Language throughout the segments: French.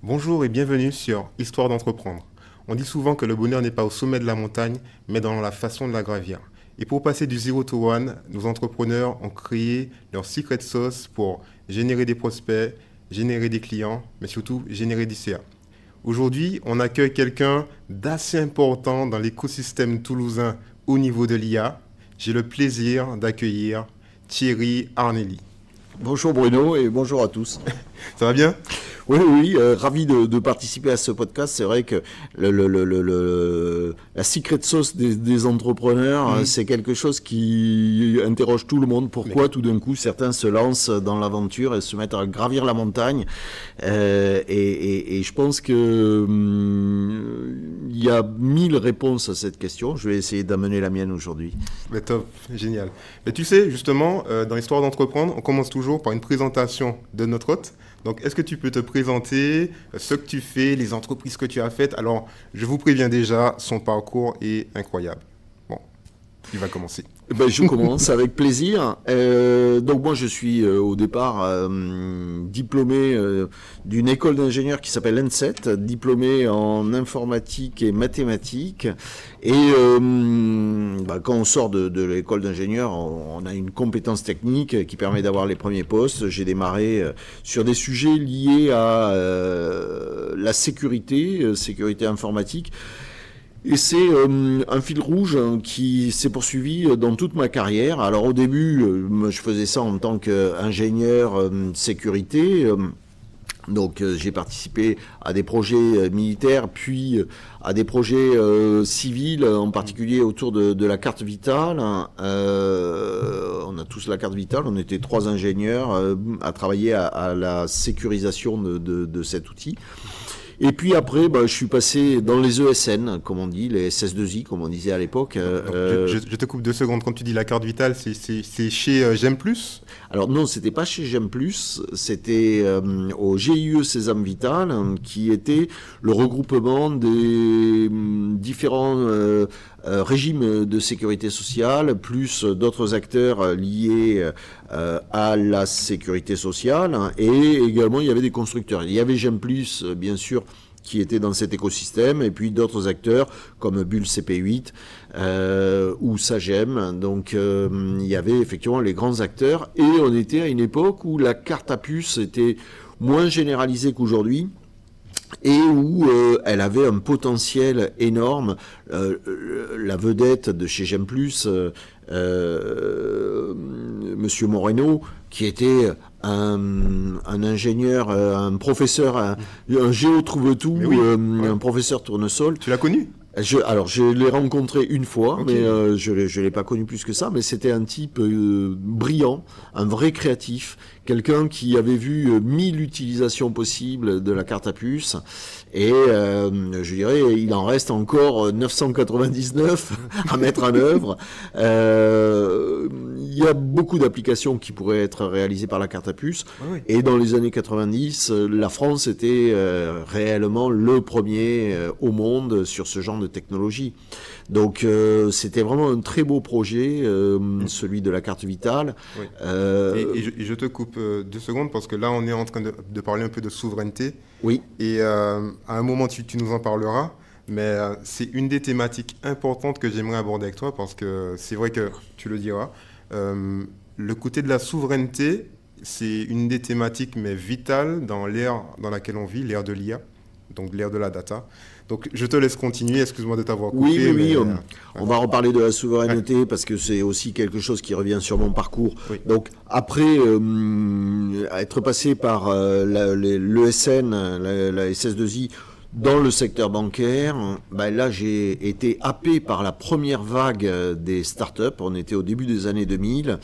Bonjour et bienvenue sur Histoire d'entreprendre. On dit souvent que le bonheur n'est pas au sommet de la montagne, mais dans la façon de la gravir. Et pour passer du zero to one, nos entrepreneurs ont créé leur secret sauce pour générer des prospects, générer des clients, mais surtout générer du CA. Aujourd'hui, on accueille quelqu'un d'assez important dans l'écosystème toulousain au niveau de l'IA. J'ai le plaisir d'accueillir Thierry Arnelli. Bonjour Bruno et bonjour à tous. Ça va bien? Oui, ravi de participer à ce podcast. C'est vrai que la secret sauce des entrepreneurs, c'est quelque chose qui interroge tout le monde. Pourquoi tout d'un coup certains se lancent dans l'aventure et se mettent à gravir la montagne et je pense que il y a 1000 réponses à cette question. Je vais essayer d'amener la mienne aujourd'hui. Mais top, génial. Mais tu sais, justement, dans l'histoire d'entreprendre, on commence toujours par une présentation de notre hôte. Donc, est-ce que tu peux te présenter ce que tu fais, les entreprises que tu as faites? Alors, je vous préviens déjà, son parcours est incroyable. Bon, il va commencer. Je commence avec plaisir. Donc moi je suis au départ diplômé d'une école d'ingénieurs qui s'appelle l'ENSET, diplômé en informatique et mathématiques. Et quand on sort de l'école d'ingénieurs, on a une compétence technique qui permet d'avoir les premiers postes. J'ai démarré sur des sujets liés à la sécurité informatique. Et c'est un fil rouge qui s'est poursuivi dans toute ma carrière. Alors au début, je faisais ça en tant qu'ingénieur sécurité. Donc j'ai participé à des projets militaires, puis à des projets civils, en particulier autour de la carte vitale. On a tous la carte vitale, on était 3 ingénieurs à travailler à la sécurisation de cet outil. Et puis après, je suis passé dans les ESN, comme on dit, les SS2I, comme on disait à l'époque. Je te coupe 2 secondes. Quand tu dis la carte vitale, c'est chez J'aime Plus? Alors non, c'était pas chez J'aime Plus, c'était au GIE Sésame Vital, qui était le regroupement des différents régimes de sécurité sociale, plus d'autres acteurs liés à la sécurité sociale, et également il y avait des constructeurs. Il y avait J'aime Plus, bien sûr, qui était dans cet écosystème, et puis d'autres acteurs comme Bull CP8 ou Sagem. Donc il y avait effectivement les grands acteurs, et on était à une époque où la carte à puce était moins généralisée qu'aujourd'hui, et où elle avait un potentiel énorme. La vedette de chez J'aime Plus, Monsieur Moreno, qui était un ingénieur, un professeur, un géo-trouve-tout, Oui, un professeur tournesol. Tu l'as connu? Alors je l'ai rencontré une fois, Ok. mais je l'ai pas connu plus que ça. Mais c'était un type brillant, un vrai créatif, quelqu'un qui avait vu 1000 utilisations possibles de la carte à puce, et je dirais il en reste encore 999 à mettre en œuvre. Il y a beaucoup d'applications qui pourraient être réalisées par la carte à puce, Oui. et dans les années 90, la France était réellement le premier au monde sur ce genre de technologie. Donc c'était vraiment un très beau projet, celui de la carte vitale. Oui. Euh, Et je te coupe 2 secondes parce que là, on est en train de parler un peu de souveraineté. oui, Et à un moment, tu nous en parleras. Mais c'est une des thématiques importantes que j'aimerais aborder avec toi parce que c'est vrai que tu le diras. Le côté de la souveraineté, c'est une des thématiques mais vitales dans l'ère dans laquelle on vit, l'ère de l'IA, donc l'ère de la data. Donc je te laisse continuer, excuse-moi de t'avoir coupé. oui, Mais, on va reparler de la souveraineté parce que c'est aussi quelque chose qui revient sur mon parcours. Oui. Donc après être passé par l'ESN, la SS2I, dans le secteur bancaire, là j'ai été happé par la première vague des startups. On était au début des années 2000,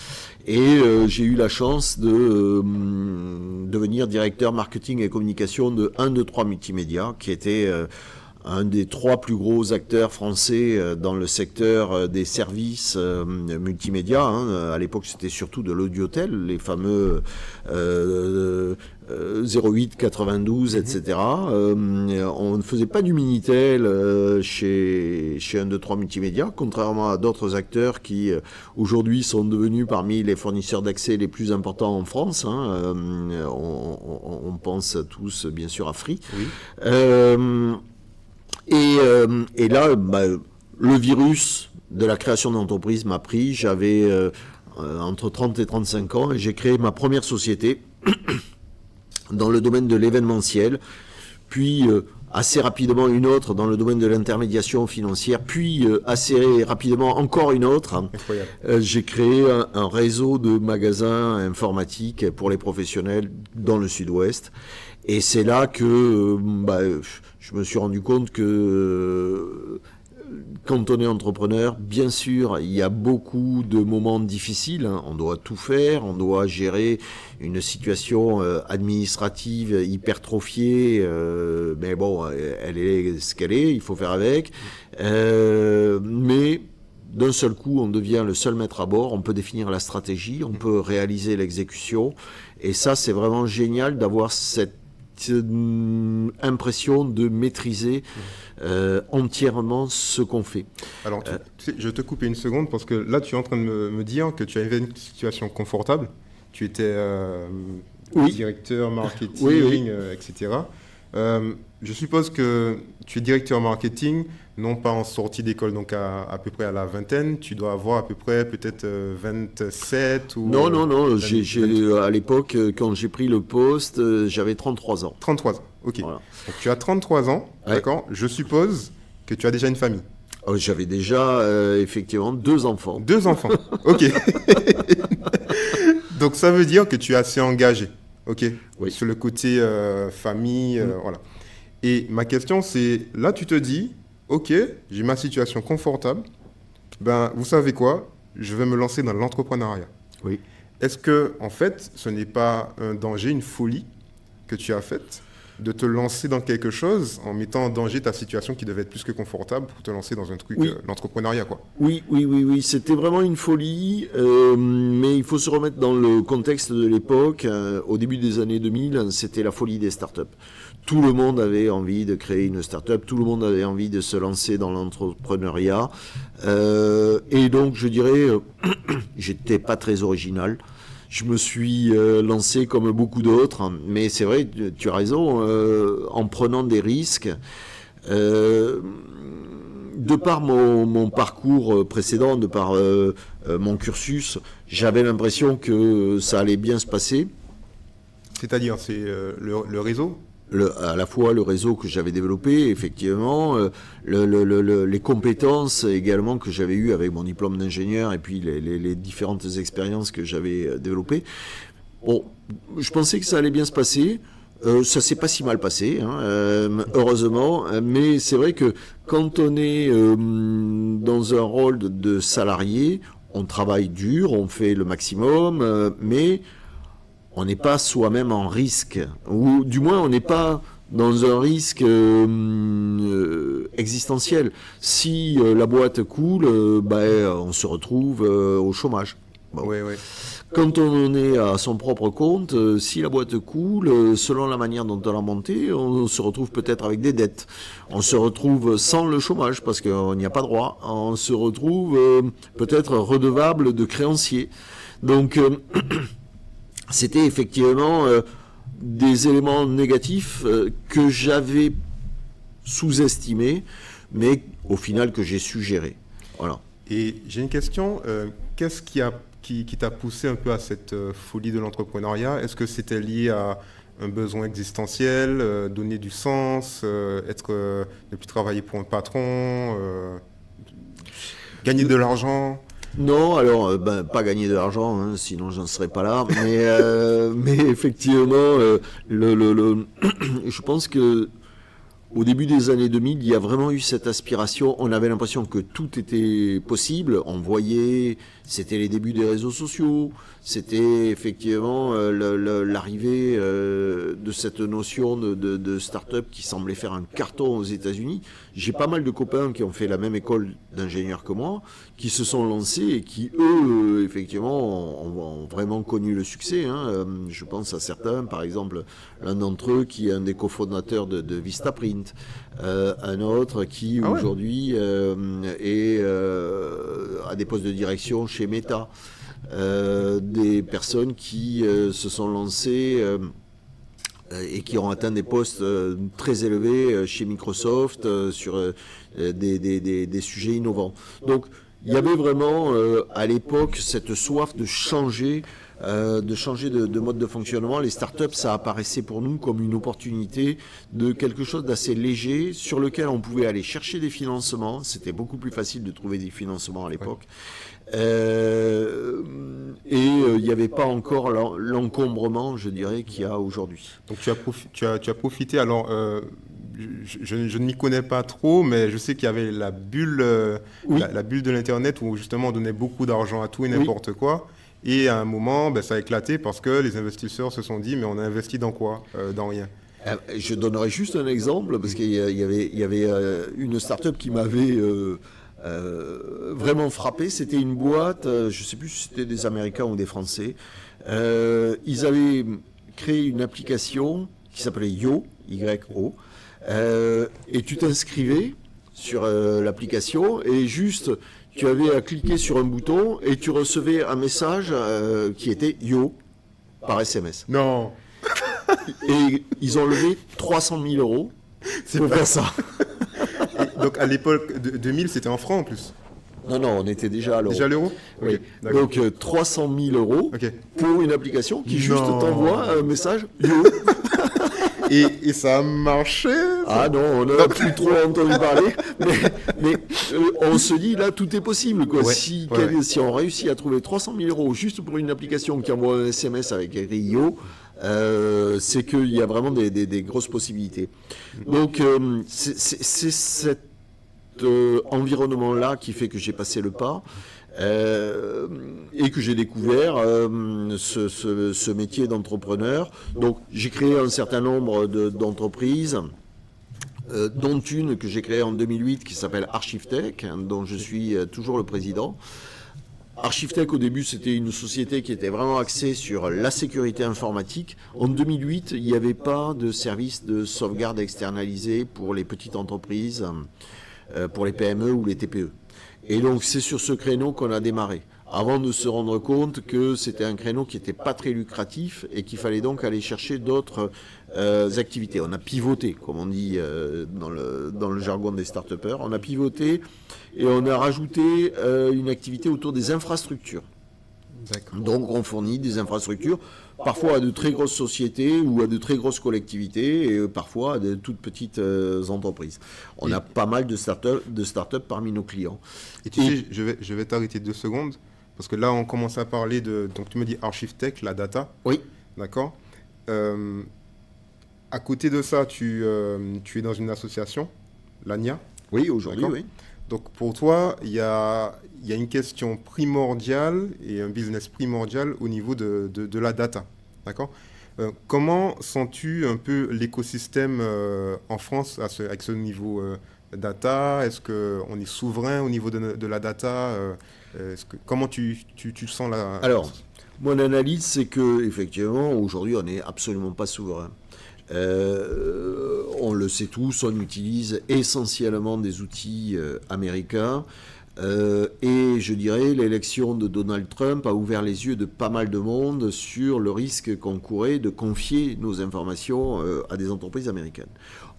et j'ai eu la chance de devenir directeur marketing et communication de 1, 2, 3 Multimédia, qui était un des 3 plus gros acteurs français dans le secteur des services multimédia. À l'époque, c'était surtout de l'audiotel, les fameux 08, 92, etc. On ne faisait pas du Minitel chez 1, 2, 3 Multimédia, contrairement à d'autres acteurs qui aujourd'hui sont devenus parmi les fournisseurs d'accès les plus importants en France. On pense tous bien sûr à Free. Oui. Et là, le virus de la création d'entreprise m'a pris. J'avais entre 30 et 35 ans et j'ai créé ma première société dans le domaine de l'événementiel, puis assez rapidement une autre dans le domaine de l'intermédiation financière, puis assez rapidement encore une autre. Incroyable. J'ai créé un réseau de magasins informatiques pour les professionnels dans le sud-ouest. Et c'est là que je me suis rendu compte que quand on est entrepreneur, bien sûr, il y a beaucoup de moments difficiles. On doit tout faire, on doit gérer une situation administrative hypertrophiée. Mais bon, elle est ce qu'elle est, il faut faire avec. Mais d'un seul coup, on devient le seul maître à bord. On peut définir la stratégie, on peut réaliser l'exécution. Et ça, c'est vraiment génial d'avoir cette impression de maîtriser entièrement ce qu'on fait. Alors, tu sais, je te coupe une seconde parce que là, tu es en train de me dire que tu avais une situation confortable. Tu étais directeur marketing, oui. etc. Je suppose que tu es directeur marketing, non pas en sortie d'école, donc à peu près à la vingtaine. Tu dois avoir à peu près peut-être 27 ou... Non. À l'époque, quand j'ai pris le poste, j'avais 33 ans. 33 ans, ok. Voilà. Donc, tu as 33 ans, Ouais. d'accord. Je suppose que tu as déjà une famille. J'avais déjà, effectivement, 2 enfants. 2 enfants, ok. Donc ça veut dire que tu es assez engagé, ok, Oui. sur le côté famille, voilà. Et ma question c'est, là tu te dis, ok, j'ai ma situation confortable, ben vous savez quoi, je vais me lancer dans l'entrepreneuriat. Oui. Est-ce que en fait ce n'est pas un danger, une folie que tu as faite de te lancer dans quelque chose en mettant en danger ta situation qui devait être plus que confortable pour te lancer dans un truc, Oui. l'entrepreneuriat quoi. Oui. C'était vraiment une folie, mais il faut se remettre dans le contexte de l'époque. Au début des années 2000, c'était la folie des startups. Tout le monde avait envie de créer une start-up, tout le monde avait envie de se lancer dans l'entrepreneuriat. Et donc, je dirais, j'étais pas très original. Je me suis lancé comme beaucoup d'autres, mais c'est vrai, tu as raison, en prenant des risques. De par mon parcours précédent, de par mon cursus, j'avais l'impression que ça allait bien se passer. C'est-à-dire, c'est le réseau? À la fois le réseau que j'avais développé, effectivement, les compétences également que j'avais eues avec mon diplôme d'ingénieur et puis les différentes expériences que j'avais développées. Bon, je pensais que ça allait bien se passer. Ça s'est pas si mal passé, heureusement. Mais c'est vrai que quand on est dans un rôle de salarié, on travaille dur, on fait le maximum, mais on n'est pas soi-même en risque, ou du moins on n'est pas dans un risque existentiel. Si la boîte coule, on se retrouve au chômage. Bon. Oui. Quand on est à son propre compte, si la boîte coule, selon la manière dont on l'a montée, on se retrouve peut-être avec des dettes. On se retrouve sans le chômage parce qu'on n'y a pas droit. On se retrouve peut-être redevable de créanciers. Donc... C'était effectivement des éléments négatifs que j'avais sous-estimés, mais au final que j'ai su gérer. Voilà. Et j'ai une question, qu'est-ce qui t'a poussé un peu à cette folie de l'entrepreneuriat? Est-ce que c'était lié à un besoin existentiel, donner du sens, ne plus travailler pour un patron, gagner de l'argent? Non, alors pas gagner de l'argent, sinon j'en serais pas là. Mais effectivement, je pense que au début des années 2000, il y a vraiment eu cette aspiration. On avait l'impression que tout était possible. On voyait, c'était les débuts des réseaux sociaux. C'était effectivement l'arrivée de cette notion de start-up qui semblait faire un carton aux États-Unis. J'ai pas mal de copains qui ont fait la même école d'ingénieurs que moi, qui se sont lancés et qui, eux, effectivement, ont vraiment connu le succès. Je pense à certains, par exemple, l'un d'entre eux qui est un des cofondateurs de Vistaprint, un autre qui aujourd'hui est à des postes de direction chez Meta. Des personnes qui se sont lancées et qui ont atteint des postes très élevés chez Microsoft sur des sujets innovants. Donc il y avait vraiment à l'époque cette soif de changer de mode de fonctionnement. Les startups, ça apparaissait pour nous comme une opportunité de quelque chose d'assez léger sur lequel on pouvait aller chercher des financements. C'était beaucoup plus facile de trouver des financements à l'époque. Il n'y avait pas encore l'encombrement, je dirais, qu'il y a aujourd'hui. Donc tu as profité, alors je ne m'y connais pas trop, mais je sais qu'il y avait la bulle, la bulle de l'Internet où justement on donnait beaucoup d'argent à tout et n'importe quoi. Et à un moment, ça a éclaté parce que les investisseurs se sont dit, mais on a investi dans quoi? Dans rien. Je donnerai juste un exemple, parce qu'il y avait une start-up qui m'avait vraiment frappé. C'était une boîte, je ne sais plus si c'était des Américains ou des Français. Ils avaient créé une application qui s'appelait Yo, Y-O, et tu t'inscrivais sur l'application et juste tu avais à cliquer sur un bouton et tu recevais un message qui était Yo par SMS. Non. Et ils ont levé 300 000 euros pour faire ça. Donc à l'époque de 2000, c'était en francs en plus. Non, on était déjà à l'euro. Déjà à l'euro? Oui. Donc 300 000 euros pour une application qui juste t'envoie un message Yo. Et ça a marché? Ah non, on n'a plus trop entendu parler, mais on se dit là tout est possible quoi. Si on réussit à trouver 300 000 euros juste pour une application qui envoie un SMS avec Yo, c'est qu'il y a vraiment des grosses possibilités. Donc c'est cet environnement-là qui fait que j'ai passé le pas. Et que j'ai découvert ce métier d'entrepreneur. Donc j'ai créé un certain nombre d'entreprises, dont une que j'ai créée en 2008 qui s'appelle Archivetech, dont je suis toujours le président. Archivetech, au début, c'était une société qui était vraiment axée sur la sécurité informatique. En 2008, il n'y avait pas de service de sauvegarde externalisé pour les petites entreprises, pour les PME ou les TPE. Et donc c'est sur ce créneau qu'on a démarré, avant de se rendre compte que c'était un créneau qui n'était pas très lucratif et qu'il fallait donc aller chercher d'autres activités. On a pivoté, comme on dit dans le jargon des start-upers, on a pivoté et on a rajouté une activité autour des infrastructures. D'accord. Donc on fournit des infrastructures, parfois à de très grosses sociétés ou à de très grosses collectivités et parfois à de toutes petites entreprises. On a pas mal de start-up parmi nos clients. Et tu sais, je vais t'arrêter 2 secondes parce que là on commence à parler de... Donc tu me dis Archivetech, la data. Oui. D'accord. À côté de ça, tu es dans une association, l'ANIA. Oui, aujourd'hui, oui. Donc pour toi, il y a une question primordiale et un business primordial au niveau de la data. D'accord. Comment sens-tu un peu l'écosystème en France avec ce niveau data? Est-ce qu'on est souverain au niveau de la data? Comment tu sens la... Alors, mon analyse, c'est que effectivement, aujourd'hui, on n'est absolument pas souverain. On le sait tous, on utilise essentiellement des outils américains et je dirais l'élection de Donald Trump a ouvert les yeux de pas mal de monde sur le risque qu'on courait de confier nos informations à des entreprises américaines.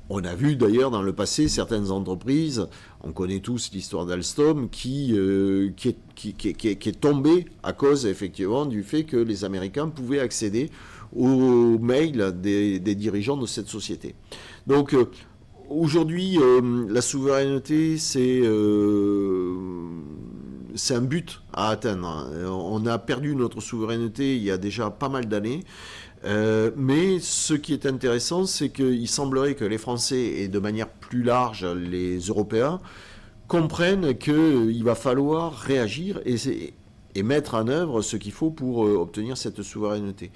On a vu d'ailleurs dans le passé certaines entreprises, on connaît tous l'histoire d'Alstom, qui est tombée à cause effectivement du fait que les Américains pouvaient accéder aux mails des dirigeants de cette société. Donc aujourd'hui, la souveraineté, c'est un but à atteindre. On a perdu notre souveraineté il y a déjà pas mal d'années. Mais ce qui est intéressant, c'est qu'il semblerait que les Français et de manière plus large les Européens comprennent qu'il va falloir réagir et mettre en œuvre ce qu'il faut pour obtenir cette souveraineté.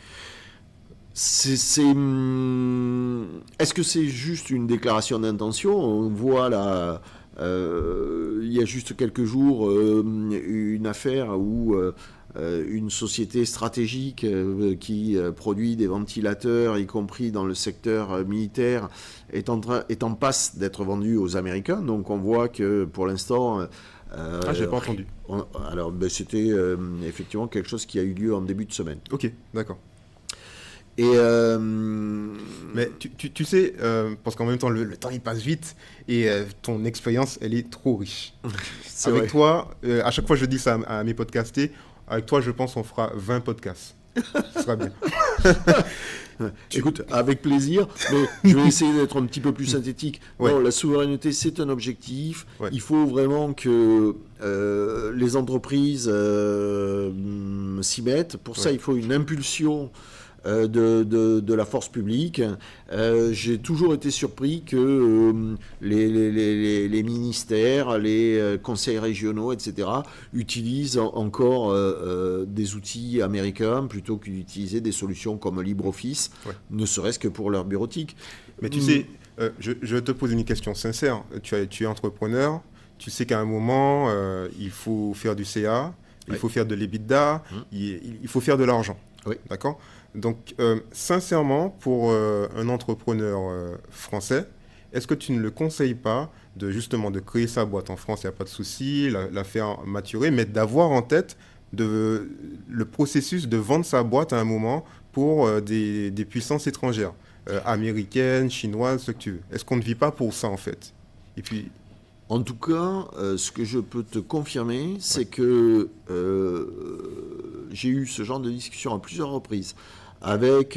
Est-ce que c'est juste une déclaration d'intention? On voit là, il y a juste quelques jours une affaire où une société stratégique qui produit des ventilateurs, y compris dans le secteur militaire, est en passe d'être vendue aux Américains. Donc on voit que pour l'instant... j'ai pas entendu. Alors c'était effectivement quelque chose qui a eu lieu en début de semaine. Ok, d'accord. Et Mais tu sais, parce qu'en même temps, le temps il passe vite et ton expérience, elle est trop riche. c'est Avec vrai. toi, à chaque fois je dis ça à mes podcastés, avec toi je pense on fera 20 podcasts. Ce sera bien. Écoute, avec plaisir, mais je vais essayer d'être un petit peu plus synthétique. Ouais. Non, la souveraineté, c'est un objectif. Ouais. Il faut vraiment que les entreprises s'y mettent. Pour ça, Ouais. il faut une impulsion de la force publique. J'ai toujours été surpris que les ministères, les conseils régionaux, etc., utilisent encore des outils américains plutôt que d'utiliser des solutions comme LibreOffice, Ouais. ne serait-ce que pour leur bureautique. Mais tu sais, je te pose une question sincère. Tu es entrepreneur, tu sais qu'à un moment, il faut faire du CA, il Ouais. faut faire de l'EBITDA, il faut faire de l'argent. Oui. D'accord? Donc, sincèrement, pour un entrepreneur français, est-ce que tu ne le conseilles pas de justement de créer sa boîte en France, il n'y a pas de souci, la faire maturer, mais d'avoir en tête le processus de vendre sa boîte à un moment pour des puissances étrangères, américaines, chinoises, ce que tu veux. Est-ce qu'on ne vit pas pour ça en fait? Et puis, En tout cas, ce que je peux te confirmer, c'est que j'ai eu ce genre de discussion à plusieurs reprises avec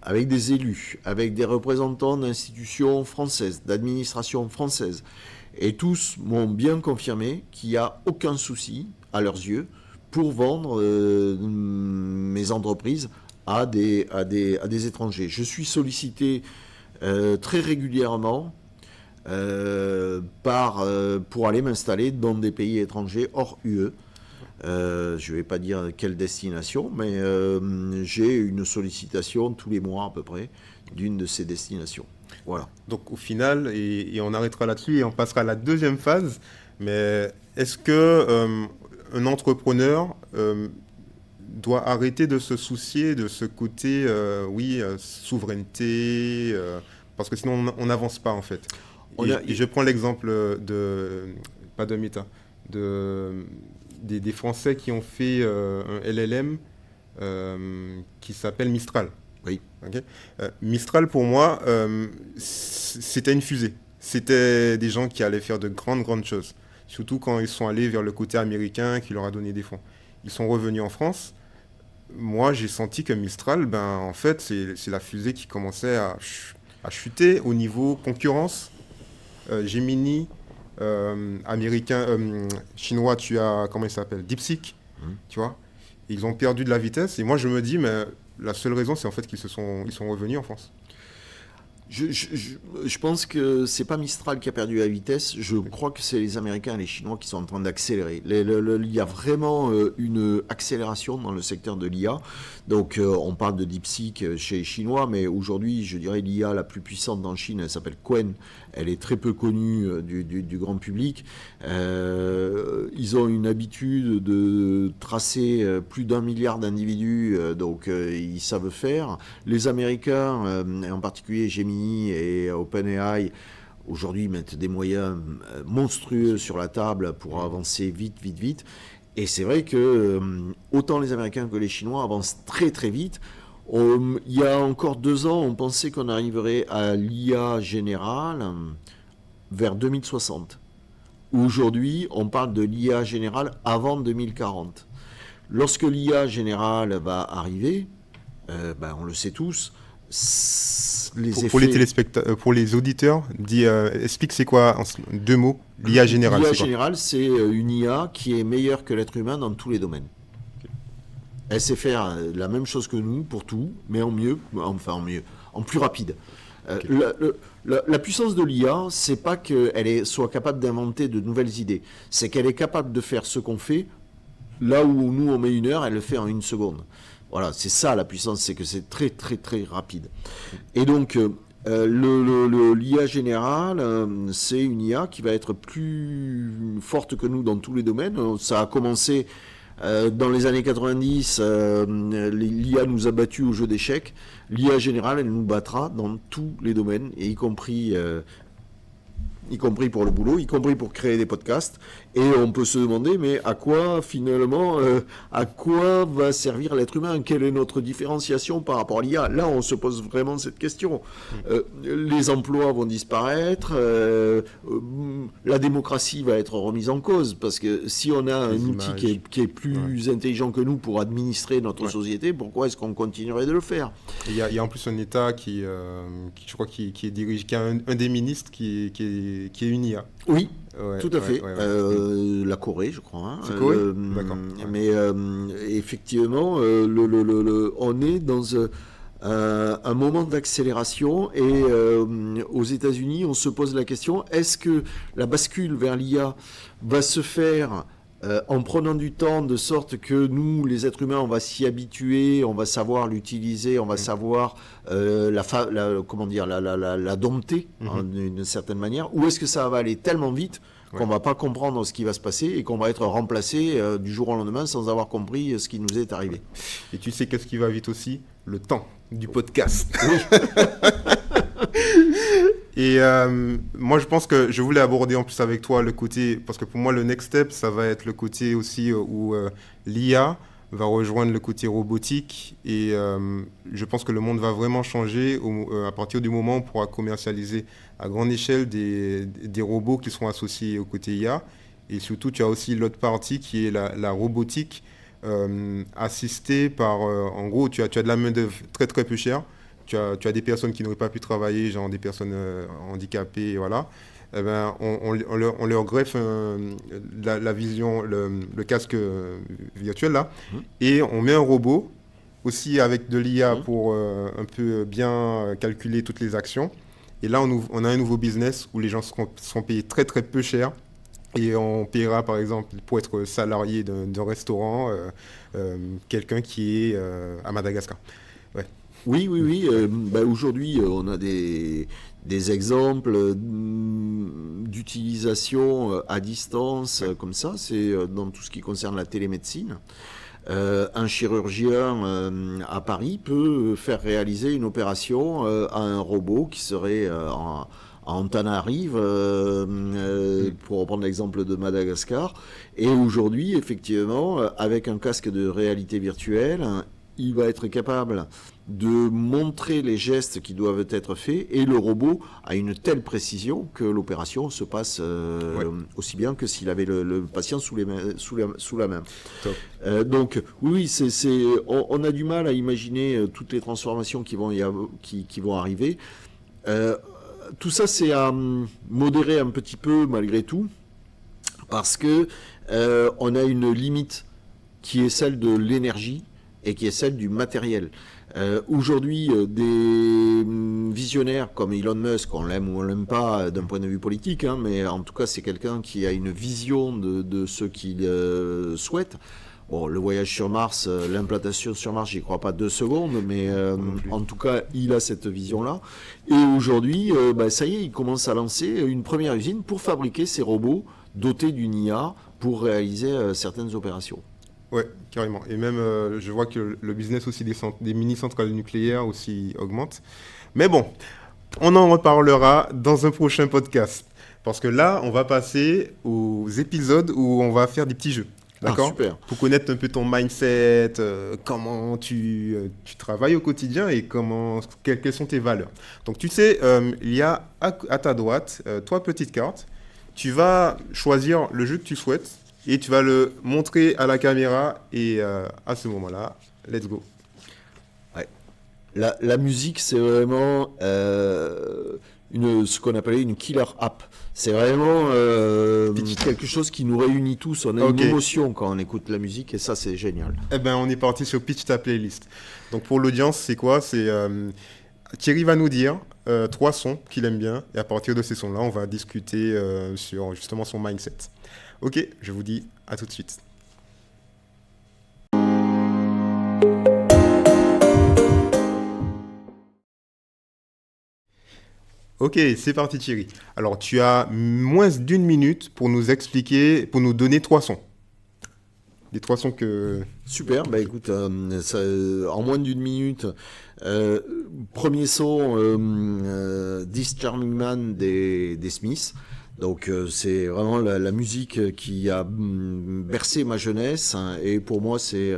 avec des élus, avec des représentants d'institutions françaises, d'administrations françaises. Et tous m'ont bien confirmé qu'il n'y a aucun souci, à leurs yeux, pour vendre mes entreprises à des étrangers. Je suis sollicité très régulièrement pour aller m'installer dans des pays étrangers hors UE. Je ne vais pas dire quelle destination, mais j'ai une sollicitation tous les mois à peu près d'une de ces destinations. Voilà. donc au final, et on arrêtera là-dessus et on passera à la deuxième phase, mais est-ce que un entrepreneur doit arrêter de se soucier de ce côté, souveraineté, parce que sinon on n'avance pas en fait. Et je prends l'exemple pas de Meta, des Français qui ont fait un LLM qui s'appelle Mistral. Oui. Okay. Mistral pour moi, c'était une fusée. C'était des gens qui allaient faire de grandes choses. Surtout quand ils sont allés vers le côté américain qui leur a donné des fonds. Ils sont revenus en France. Moi, j'ai senti que Mistral, en fait, c'est la fusée qui commençait à chuter au niveau concurrence. Gemini, américain, chinois, tu as, comment il s'appelle, DeepSeek, tu vois. Ils ont perdu de la vitesse. Et moi, je me dis, mais la seule raison, c'est en fait ils sont revenus en France. Je pense que c'est pas Mistral qui a perdu la vitesse. Je crois que c'est les Américains et les Chinois qui sont en train d'accélérer. Il y a vraiment une accélération dans le secteur de l'IA. Donc on parle de DeepSeek chez les Chinois, mais aujourd'hui, je dirais l'IA la plus puissante en Chine, elle s'appelle Qwen. Elle est très peu connue du grand public. Ils ont une habitude de tracer plus d'1 milliard d'individus, donc ils savent faire. Les Américains, et en particulier Gemini et OpenAI, aujourd'hui mettent des moyens monstrueux sur la table pour avancer vite. Et c'est vrai que autant les Américains que les Chinois avancent très vite. Il y a encore 2 ans, on pensait qu'on arriverait à l'IA générale vers 2060. Aujourd'hui, on parle de l'IA générale avant 2040. Lorsque l'IA générale va arriver, on le sait tous, Pour les téléspectateurs, pour les auditeurs, explique c'est quoi en 2 mots l'IA générale. L'IA générale, c'est une IA qui est meilleure que l'être humain dans tous les domaines. Elle sait faire la même chose que nous pour tout, mais en plus rapide. La puissance de l'IA, c'est pas qu'elle soit capable d'inventer de nouvelles idées, c'est qu'elle est capable de faire ce qu'on fait. Là où nous on met 1 heure, elle le fait en 1 seconde. Voilà, c'est ça la puissance, c'est que c'est très rapide. Et donc l'IA générale, c'est une IA qui va être plus forte que nous dans tous les domaines. Ça a commencé dans les années 90, l'IA nous a battus au jeu d'échecs. L'IA générale, elle nous battra dans tous les domaines, et y compris pour le boulot, y compris pour créer des podcasts, Et on peut se demander, mais à quoi finalement, à quoi va servir l'être humain? Quelle est notre différenciation par rapport à l'IA? Là, on se pose vraiment cette question. Les emplois vont disparaître, la démocratie va être remise en cause, parce que si on a un outil qui est plus intelligent que nous pour administrer notre société, pourquoi est-ce qu'on continuerait de le faire? Il y a en plus un État qui je crois, qui dirige, qui a un des ministres qui est une IA. Oui, tout à fait. La Corée, je crois. Hein. C'est Corée. D'accord. Mais effectivement, on est dans un moment d'accélération et aux États-Unis, on se pose la question, est-ce que la bascule vers l'IA va se faire en prenant du temps, de sorte que nous, les êtres humains, on va s'y habituer, on va savoir l'utiliser, on va savoir la dompter d'une certaine manière, ou est-ce que ça va aller tellement vite qu'on va pas comprendre ce qui va se passer et qu'on va être remplacé du jour au lendemain sans avoir compris ce qui nous est arrivé. Et tu sais qu'est-ce qui va vite aussi? Le temps du podcast. Oui. Et moi, je pense que je voulais aborder en plus avec toi le côté, parce que pour moi, le next step, ça va être le côté aussi où l'IA va rejoindre le côté robotique. Et je pense que le monde va vraiment changer à partir du moment où on pourra commercialiser à grande échelle des robots qui seront associés au côté IA. Et surtout, tu as aussi l'autre partie qui est la robotique assistée par... en gros, tu as de la main-d'œuvre très très peu chère. Tu as des personnes qui n'auraient pas pu travailler, genre des personnes handicapées, voilà. Eh ben, on leur greffe la vision, le casque virtuel là, et on met un robot aussi avec de l'IA pour un peu bien calculer toutes les actions. Et là, on a un nouveau business où les gens seront payés très très peu cher. Et on paiera, par exemple, pour être salarié d'un restaurant, quelqu'un qui est à Madagascar. Ouais. Oui. Aujourd'hui, on a des exemples d'utilisation à distance comme ça. C'est dans tout ce qui concerne la télémédecine. Un chirurgien à Paris peut faire réaliser une opération à un robot qui serait en Antananarive, pour reprendre l'exemple de Madagascar. Et aujourd'hui, effectivement, avec un casque de réalité virtuelle, il va être capable de montrer les gestes qui doivent être faits et le robot a une telle précision que l'opération se passe aussi bien que s'il avait le patient sous la main. Donc oui, on a du mal à imaginer toutes les transformations qui vont arriver. Tout ça, c'est à modérer un petit peu malgré tout, parce que on a une limite qui est celle de l'énergie et qui est celle du matériel. Aujourd'hui, des visionnaires comme Elon Musk, on l'aime ou on l'aime pas d'un point de vue politique, mais en tout cas, c'est quelqu'un qui a une vision de ce qu'il souhaite. Bon, le voyage sur Mars, l'implantation sur Mars, j'y crois pas 2 secondes, mais en tout cas, il a cette vision-là. Et aujourd'hui, ça y est, il commence à lancer une première usine pour fabriquer ces robots dotés d'une IA pour réaliser certaines opérations. Ouais, carrément. Et même, je vois que le business aussi des mini-centrales nucléaires aussi augmente. Mais bon, on en reparlera dans un prochain podcast. Parce que là, on va passer aux épisodes où on va faire des petits jeux. D'accord ? Super. Pour connaître un peu ton mindset, comment tu travailles au quotidien et quelles sont tes valeurs. Donc, tu sais, il y a à ta droite 3 petites cartes. Tu vas choisir le jeu que tu souhaites. Et tu vas le montrer à la caméra et à ce moment-là, let's go. Ouais. La musique, c'est vraiment ce qu'on appelait une killer app. C'est vraiment quelque chose qui nous réunit tous. On a une émotion quand on écoute la musique et ça, c'est génial. Eh ben, on est parti sur Pitch ta playlist. Donc pour l'audience, c'est quoi ? C'est Thierry va nous dire 3 sons qu'il aime bien et à partir de ces sons-là, on va discuter sur justement son mindset. Ok, je vous dis à tout de suite. Ok, c'est parti Thierry. Alors tu as moins d'1 minute pour nous expliquer, pour nous donner 3 sons. Les 3 sons que... Super, écoute, en moins d'1 minute, premier son, This Charming Man des Smiths. Donc c'est vraiment la musique qui a bercé ma jeunesse, hein, et pour moi c'est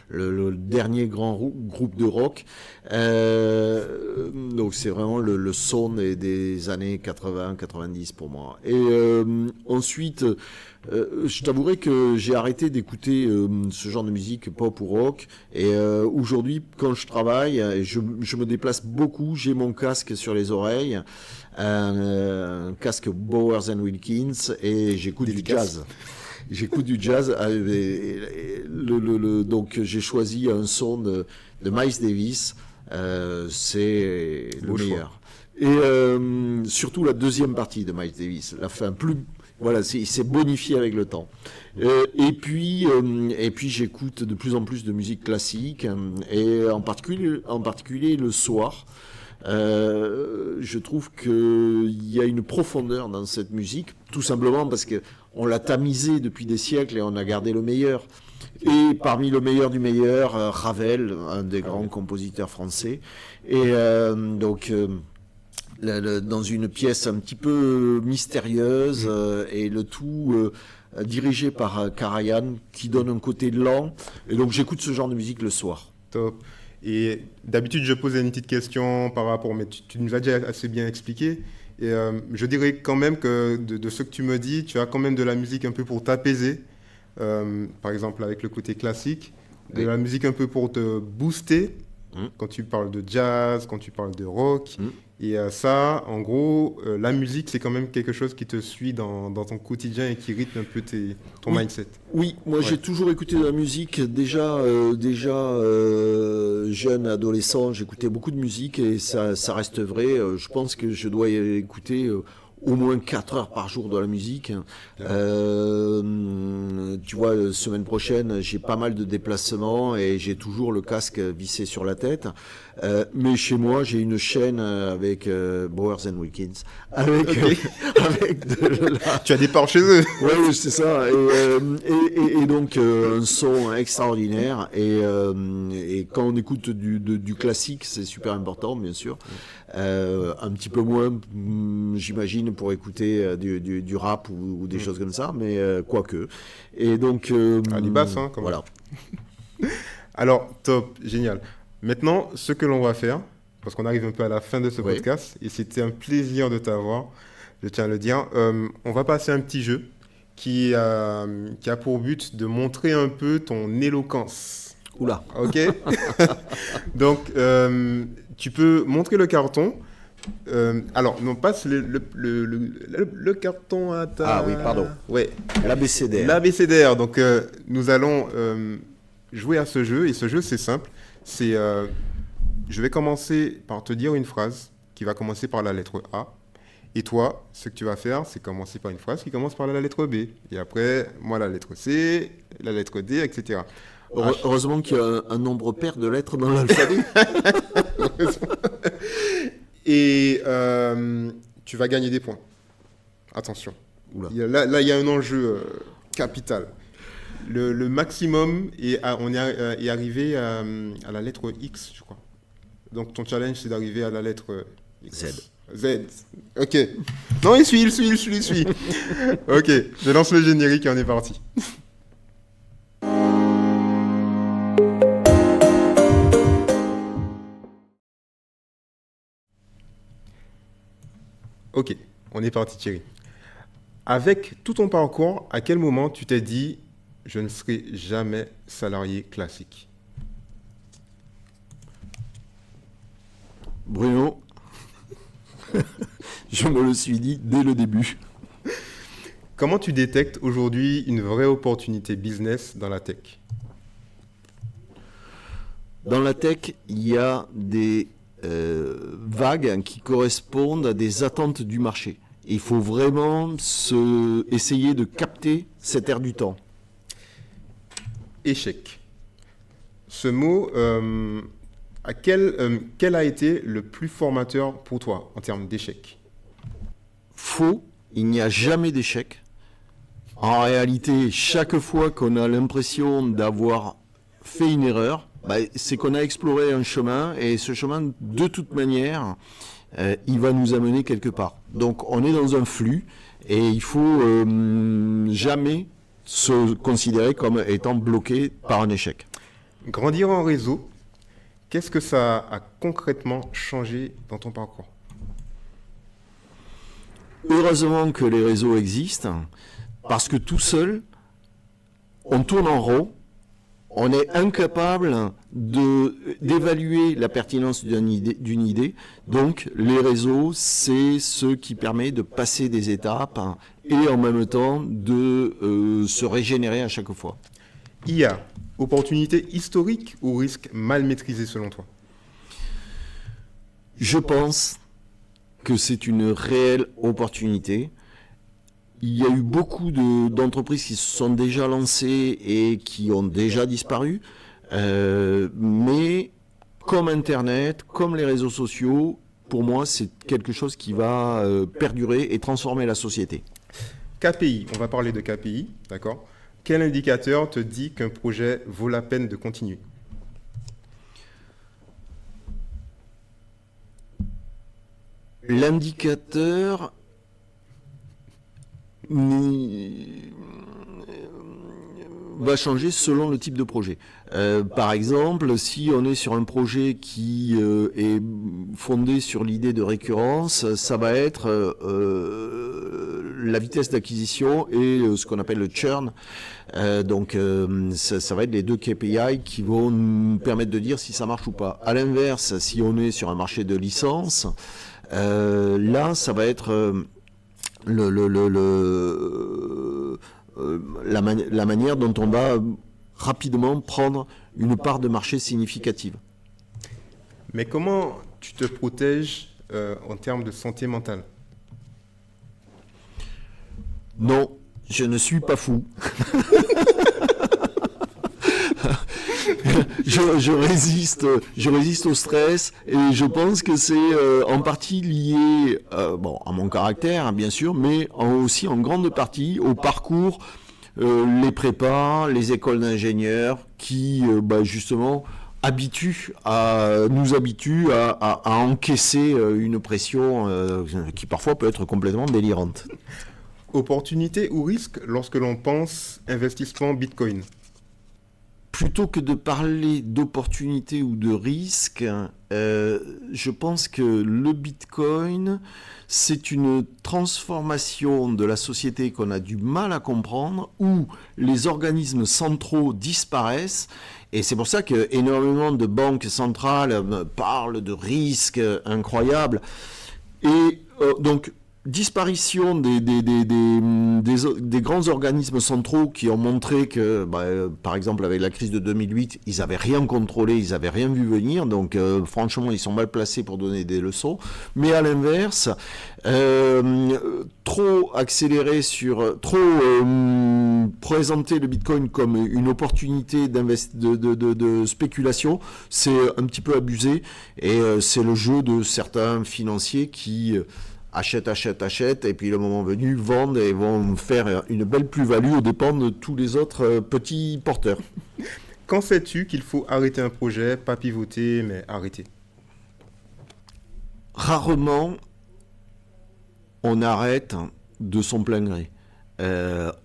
le dernier grand groupe de rock. Donc c'est vraiment le son des années 80-90 pour moi. Et ensuite, je t'avouerai que j'ai arrêté d'écouter ce genre de musique pop ou rock. Et aujourd'hui, quand je travaille, je me déplace beaucoup, j'ai mon casque sur les oreilles, un casque Bowers & Wilkins, et j'écoute du jazz. J'écoute du jazz. Donc j'ai choisi un son de Miles Davis. C'est le meilleur. Et surtout la deuxième partie de Miles Davis, la fin plus. Voilà, il s'est bonifié avec le temps. Et puis j'écoute de plus en plus de musique classique, et en particulier le soir. Je trouve qu'il y a une profondeur dans cette musique, tout simplement parce que on l'a tamisée depuis des siècles et on a gardé le meilleur. Et parmi le meilleur du meilleur, Ravel, un des grands compositeurs français. Et dans une pièce un petit peu mystérieuse, et le tout dirigé par Karajan, qui donne un côté lent. Et donc j'écoute ce genre de musique le soir. Top. Et d'habitude, je posais une petite question par rapport, mais tu nous as déjà assez bien expliqué. Et je dirais quand même que de ce que tu me dis, tu as quand même de la musique un peu pour t'apaiser. Par exemple, avec le côté classique, de la musique un peu pour te booster, quand tu parles de jazz, quand tu parles de rock. Et ça, en gros, la musique, c'est quand même quelque chose qui te suit dans ton quotidien et qui rythme un peu ton mindset. Oui, moi j'ai toujours écouté de la musique. Déjà jeune, adolescent, j'écoutais beaucoup de musique, et ça reste vrai. Je pense que je dois écouter au moins 4 heures par jour de la musique. Tu vois, semaine prochaine, j'ai pas mal de déplacements et j'ai toujours le casque vissé sur la tête. Mais chez moi, j'ai une chaîne avec Bowers & Wilkins. Tu as des parts chez eux. Oui, c'est ça. Et donc, un son extraordinaire. Et quand on écoute du classique, c'est super important, bien sûr. Un petit peu moins, j'imagine, pour écouter du rap ou des choses comme ça, mais quoique. Et donc... les basses, hein, quand même. Voilà. Alors, top, génial. Maintenant, ce que l'on va faire, parce qu'on arrive un peu à la fin de ce podcast, et c'était un plaisir de t'avoir, je tiens à le dire, on va passer à un petit jeu qui a pour but de montrer un peu ton éloquence. Oula. Ok. Donc, tu peux montrer le carton. Alors, non, passe le carton à ta... Ah oui, pardon. Ouais. L'abécédaire. L'abécédaire. Donc, nous allons jouer à ce jeu. Et ce jeu, c'est simple. Je vais commencer par te dire une phrase qui va commencer par la lettre A. Et toi, ce que tu vas faire, c'est commencer par une phrase qui commence par la lettre B. Et après, moi, la lettre C, la lettre D, etc. Heureusement qu'il y a un nombre pair de lettres dans l'alphabet. Et tu vas gagner des points. Attention. Oula. Là, il y a un enjeu capital. Le maximum, on est arrivé à la lettre X, je crois. Donc, ton challenge, c'est d'arriver à la lettre X. Z. Ok. Non, il suit. Ok, je lance le générique et on est parti. Ok, on est parti, Thierry. Avec tout ton parcours, à quel moment tu t'es dit « Je ne serai jamais salarié classique » Bruno, je me le suis dit dès le début. Comment tu détectes aujourd'hui une vraie opportunité business dans la tech ? Dans la tech, il y a des vagues qui correspondent à des attentes du marché. Il faut vraiment essayer de capter cet air du temps. Échec. Ce mot, quel a été le plus formateur pour toi en termes d'échec ? Faux, il n'y a jamais d'échec. En réalité, chaque fois qu'on a l'impression d'avoir fait une erreur, c'est qu'on a exploré un chemin, et ce chemin, de toute manière, il va nous amener quelque part. Donc on est dans un flux et il faut jamais se considérer comme étant bloqué par un échec. Grandir en réseau, qu'est-ce que ça a concrètement changé dans ton parcours? Heureusement que les réseaux existent, parce que tout seul, on tourne en rond, on est incapable d'évaluer la pertinence d'une idée. Donc les réseaux, c'est ce qui permet de passer des étapes et en même temps de se régénérer à chaque fois. IA, opportunité historique ou risque mal maîtrisé selon toi? Je pense que c'est une réelle opportunité. Il y a eu beaucoup d'entreprises qui se sont déjà lancées et qui ont déjà disparu. Mais comme Internet, comme les réseaux sociaux, pour moi, c'est quelque chose qui va perdurer et transformer la société. KPI, on va parler de KPI, d'accord? Quel indicateur te dit qu'un projet vaut la peine de continuer? L'indicateur va changer selon le type de projet. Par exemple, si on est sur un projet qui est fondé sur l'idée de récurrence, ça va être la vitesse d'acquisition et ce qu'on appelle le churn. Donc ça va être les deux KPI qui vont nous permettre de dire si ça marche ou pas. À l'inverse, si on est sur un marché de licence, là ça va être la manière dont on va rapidement prendre une part de marché significative. Mais comment tu te protèges en termes de santé mentale? Non, je ne suis pas fou. Je résiste au stress et je pense que c'est en partie lié à mon caractère, hein, bien sûr, mais aussi en grande partie au parcours, les prépas, les écoles d'ingénieurs qui justement nous habituent à encaisser une pression qui parfois peut être complètement délirante. Opportunité ou risque lorsque l'on pense investissement Bitcoin? Plutôt que de parler d'opportunité ou de risque, je pense que le Bitcoin, c'est une transformation de la société qu'on a du mal à comprendre, où les organismes centraux disparaissent. Et c'est pour ça que énormément de banques centrales parlent de risques incroyables. Et donc, disparition des grands organismes centraux qui ont montré que, par exemple, avec la crise de 2008, ils n'avaient rien contrôlé, ils n'avaient rien vu venir. Donc, franchement, ils sont mal placés pour donner des leçons. Mais à l'inverse, trop accéléré présenter le Bitcoin comme une opportunité de spéculation, c'est un petit peu abusé. Et c'est le jeu de certains financiers qui achètent, et puis le moment venu, vendent et vont faire une belle plus-value aux dépens de tous les autres petits porteurs. Quand sais-tu qu'il faut arrêter un projet, pas pivoter, mais arrêter? Rarement, on arrête de son plein gré.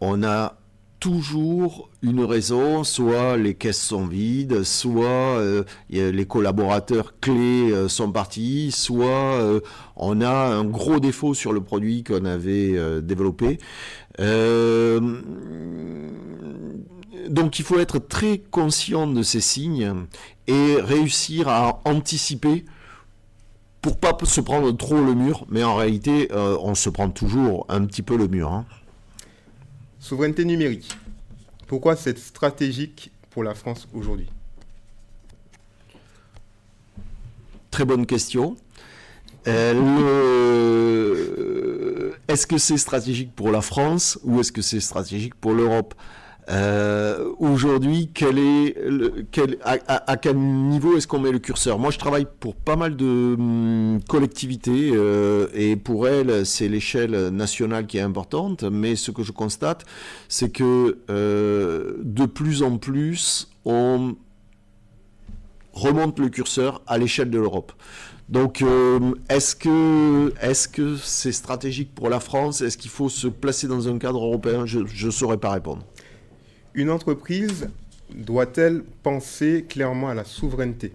On a toujours une raison, soit les caisses sont vides, soit les collaborateurs clés sont partis, soit on a un gros défaut sur le produit qu'on avait développé. Donc il faut être très conscient de ces signes et réussir à anticiper pour pas se prendre trop le mur, mais en réalité on se prend toujours un petit peu le mur, hein. Souveraineté numérique. Pourquoi c'est stratégique pour la France aujourd'hui? Très bonne question. Est-ce que c'est stratégique pour la France ou est-ce que c'est stratégique pour l'Europe? Aujourd'hui, à quel niveau est-ce qu'on met le curseur? Moi, je travaille pour pas mal de collectivités et pour elles, c'est l'échelle nationale qui est importante. Mais ce que je constate, c'est que de plus en plus, on remonte le curseur à l'échelle de l'Europe. Donc, est-ce que c'est stratégique pour la France? Est-ce qu'il faut se placer dans un cadre européen? Je ne saurais pas répondre. Une entreprise doit-elle penser clairement à la souveraineté?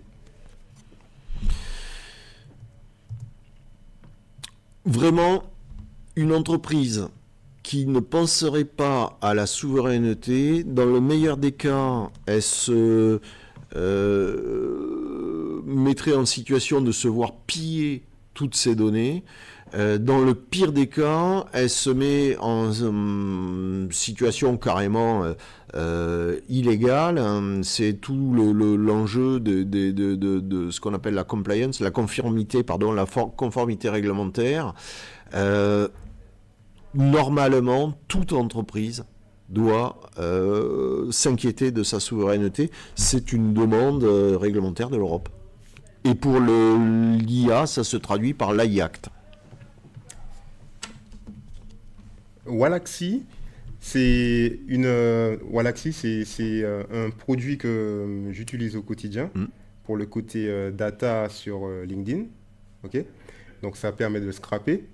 Vraiment, une entreprise qui ne penserait pas à la souveraineté, dans le meilleur des cas, elle se mettrait en situation de se voir piller toutes ses données. Dans le pire des cas, elle se met en situation carrément illégale. C'est tout l'enjeu de ce qu'on appelle la compliance, la conformité réglementaire. Normalement, toute entreprise doit s'inquiéter de sa souveraineté. C'est une demande réglementaire de l'Europe. Et pour l'IA, ça se traduit par l'AI Act. Wallaxy, c'est un produit que j'utilise au quotidien pour le côté data sur LinkedIn. Ok, donc ça permet de scraper.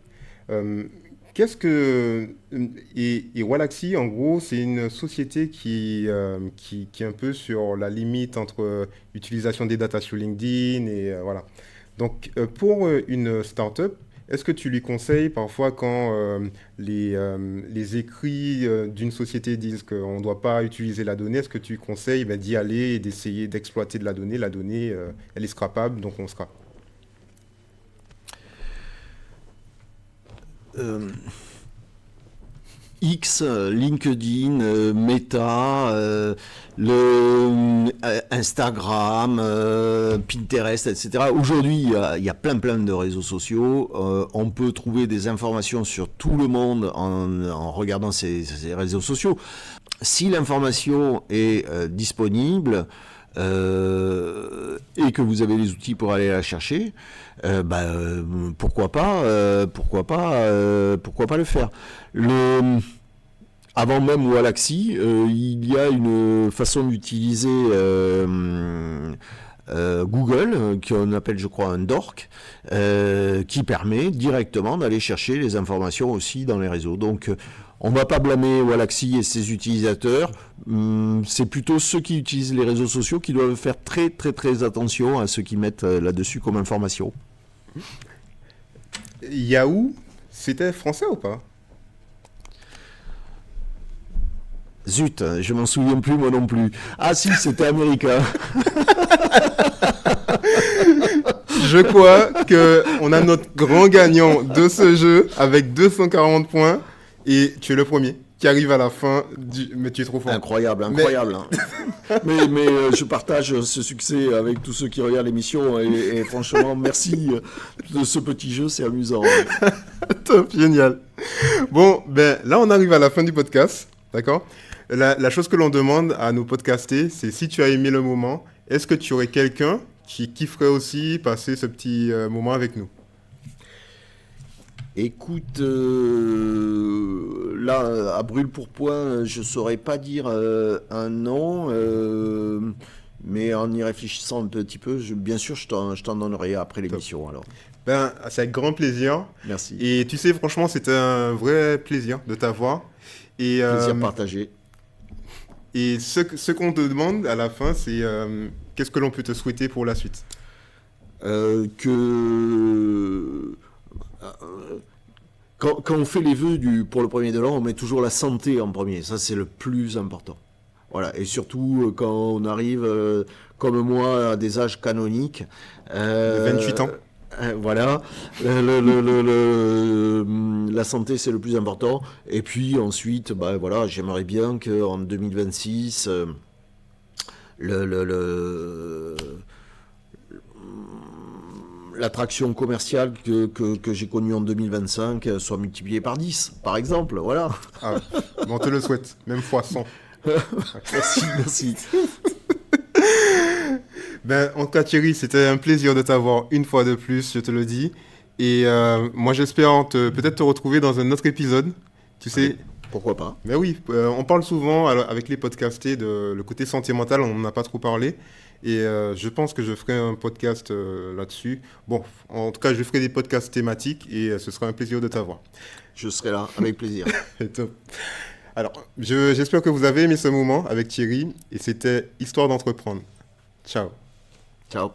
Et Wallaxy, en gros, c'est une société qui est un peu sur la limite entre utilisation des data sur LinkedIn et voilà. Donc, pour une startup, est-ce que tu lui conseilles parfois quand les écrits d'une société disent qu'on ne doit pas utiliser la donnée, est-ce que tu conseilles d'y aller et d'essayer d'exploiter de la donnée? La donnée, elle est scrapable, donc on scrape. X, LinkedIn, Meta, Instagram, Pinterest, etc. Aujourd'hui, il y a plein de réseaux sociaux. On peut trouver des informations sur tout le monde en regardant ces réseaux sociaux. Si l'information est disponible et que vous avez les outils pour aller la chercher, pourquoi pas le faire. Avant même Wallaxy, il y a une façon d'utiliser Google, qu'on appelle je crois un DORC, qui permet directement d'aller chercher les informations aussi dans les réseaux. Donc on ne va pas blâmer Wallaxy et ses utilisateurs, c'est plutôt ceux qui utilisent les réseaux sociaux qui doivent faire très attention à ce qu'ils mettent là-dessus comme information. Yahoo, c'était français ou pas? Zut, je m'en souviens plus moi non plus. Ah si, c'était américain. Je crois qu'on a notre grand gagnant de ce jeu avec 240 points et tu es le premier qui arrive à la fin mais tu es trop fort. Incroyable. Mais je partage ce succès avec tous ceux qui regardent l'émission et franchement, merci de ce petit jeu, c'est amusant. Top, génial. Bon, là on arrive à la fin du podcast, d'accord? La chose que l'on demande à nos podcastés, c'est si tu as aimé le moment, est-ce que tu aurais quelqu'un qui kifferait aussi passer ce petit moment avec nous? Écoute, là, à brûle-pourpoint, je ne saurais pas dire un nom, mais en y réfléchissant un petit peu, bien sûr, je t'en donnerai après l'émission. Alors. C'est avec grand plaisir. Merci. Et tu sais, franchement, c'était un vrai plaisir de t'avoir. Plaisir partagé. Et ce qu'on te demande à la fin, c'est qu'est-ce que l'on peut te souhaiter pour la suite? Quand on fait les vœux pour le premier de l'an, on met toujours la santé en premier. Ça, c'est le plus important. Voilà. Et surtout, quand on arrive, comme moi, à des âges canoniques. 28 ans. Voilà. La santé, c'est le plus important. Et puis ensuite, voilà, j'aimerais bien qu'en 2026, l'attraction commerciale que j'ai connue en 2025 soit multipliée par 10, par exemple, voilà. Ah, on te le souhaite, même fois 100. Merci. En tout cas, Thierry, c'était un plaisir de t'avoir une fois de plus, je te le dis. Et moi, j'espère peut-être te retrouver dans un autre épisode. Tu sais. Pourquoi pas? Oui, on parle souvent avec les podcastés de le côté santé mentale, on n'en a pas trop parlé. Et je pense que je ferai un podcast là-dessus. Bon, en tout cas, je ferai des podcasts thématiques et ce sera un plaisir de t'avoir. Je serai là, avec plaisir. Top. Alors, j'espère que vous avez aimé ce moment avec Thierry et c'était Histoire d'entreprendre. Ciao. Ciao.